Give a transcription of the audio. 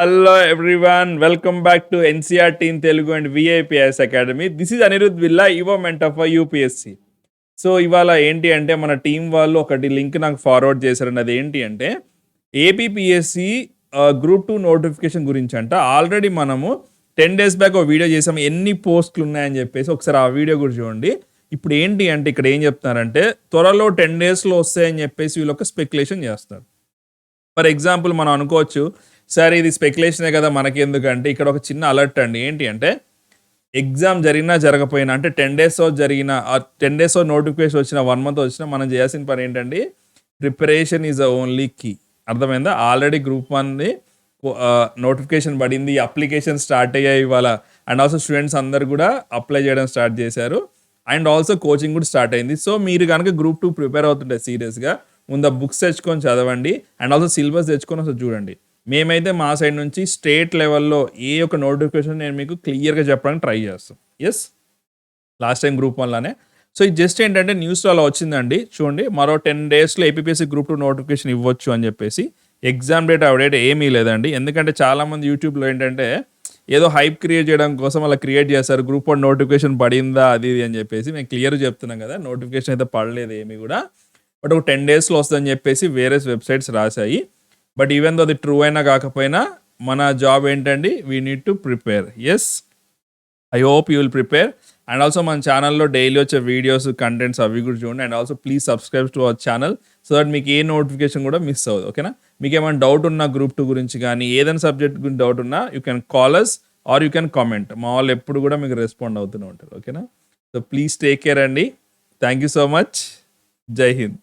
Hello everyone, welcome back to NCRT in Telugu and VIPS Academy. This is Anirudh Villa, your mentor for UPSC. So ఇవాళ ఏంటి అంటే మన team వాళ్ళు ఒకటి link నాకు forward చేశారండి. అది ఏంటి అంటే ఏపీపీఎస్సి గ్రూప్ 2 నోటిఫికేషన్ గురించి అంట. ఆల్రెడీ మనము 10 days బ్యాక్ ఒక వీడియో చేసాము, ఎన్ని పోస్టులు ఉన్నాయని చెప్పేసి. ఒకసారి ఆ వీడియో కూడా చూడండి. ఇప్పుడు ఏంటి అంటే ఇక్కడ ఏం చెప్తున్నారంటే త్వరలో 10 daysలో వస్తాయని చెప్పేసి వీళ్ళు ఒక స్పెక్యులేషన్ చేస్తారు. ఫర్ ఎగ్జాంపుల్ మనం అనుకోవచ్చు, సరే ఇది స్పెక్యులేషనే కదా మనకి ఎందుకంటే, ఇక్కడ ఒక చిన్న అలర్ట్ అండి. ఏంటి అంటే ఎగ్జామ్ జరిగినా జరగపోయినా అంటే 10 days జరిగిన 10 days నోటిఫికేషన్ వచ్చిన 1 month వచ్చినా మనం చేయాల్సిన పని ఏంటండి, preparation is the only key. అర్థమైందా? ఆల్రెడీ గ్రూప్ 1ది నోటిఫికేషన్ పడింది, అప్లికేషన్ స్టార్ట్ అయ్యాయి ఇవాళ. అండ్ ఆల్సో స్టూడెంట్స్ అందరు కూడా అప్లై చేయడం స్టార్ట్ చేశారు. అండ్ ఆల్సో కోచింగ్ కూడా స్టార్ట్ అయింది. సో మీరు కనుక గ్రూప్ 2 ప్రిపేర్ అవుతుంటే సీరియస్గా ముందు బుక్స్ తెచ్చుకొని చదవండి. అండ్ ఆల్సో సిలబస్ తెచ్చుకొని అసలు చూడండి. మేమైతే మా సైడ్ నుంచి స్టేట్ లెవెల్లో ఏ ఒక నోటిఫికేషన్ నేను మీకు క్లియర్గా చెప్పడానికి ట్రై చేస్తాను. ఎస్, లాస్ట్ టైం గ్రూప్ 1లానే. సో ఇది జస్ట్ ఏంటంటే న్యూస్లో అలా వచ్చిందండి. చూడండి, మరో 10 daysలో ఏపీపీఎస్సీ గ్రూప్ 2 నోటిఫికేషన్ ఇవ్వచ్చు అని చెప్పేసి. ఎగ్జామ్ డేట్ అప్డేట్ ఏమీ లేదండి. ఎందుకంటే చాలామంది యూట్యూబ్లో ఏంటంటే ఏదో హైప్ క్రియేట్ చేయడం కోసం అలా క్రియేట్ చేస్తారు, గ్రూప్ 1 నోటిఫికేషన్ పడిందా అది ఇది అని చెప్పేసి. మేము క్లియర్గా చెప్తున్నాం కదా, నోటిఫికేషన్ అయితే పడలేదు ఏమీ కూడా. బట్ ఒక 10 daysలో వస్తుందని చెప్పేసి వేరే వెబ్సైట్స్ రాశాయి. బట్ ఈవెన్ దో అది ట్రూ అయినా కాకపోయినా మన జాబ్ ఏంటండి, we need to prepare. Yes, I hope you will prepare. And also మన ఛానల్లో డైలీ వచ్చే వీడియోస్ కంటెంట్స్ అవి కూడా చూడండి. And also please subscribe to our channel so that మీకు ఏ నోటిఫికేషన్ కూడా మిస్ అవ్వదు. ఓకేనా? మీకు ఏమైనా డౌట్ ఉన్నా గ్రూప్ 2 గురించి కానీ ఏదైనా సబ్జెక్ట్ గురించి డౌట్ ఉన్నా you can call us or you can comment. మా వాళ్ళు ఎప్పుడు కూడా మీకు రెస్పాండ్ అవుతూనే ఉంటారు. ఓకేనా? సో ప్లీజ్ టేక్ కేర్ అండి. Thank you so much. జై హింద్.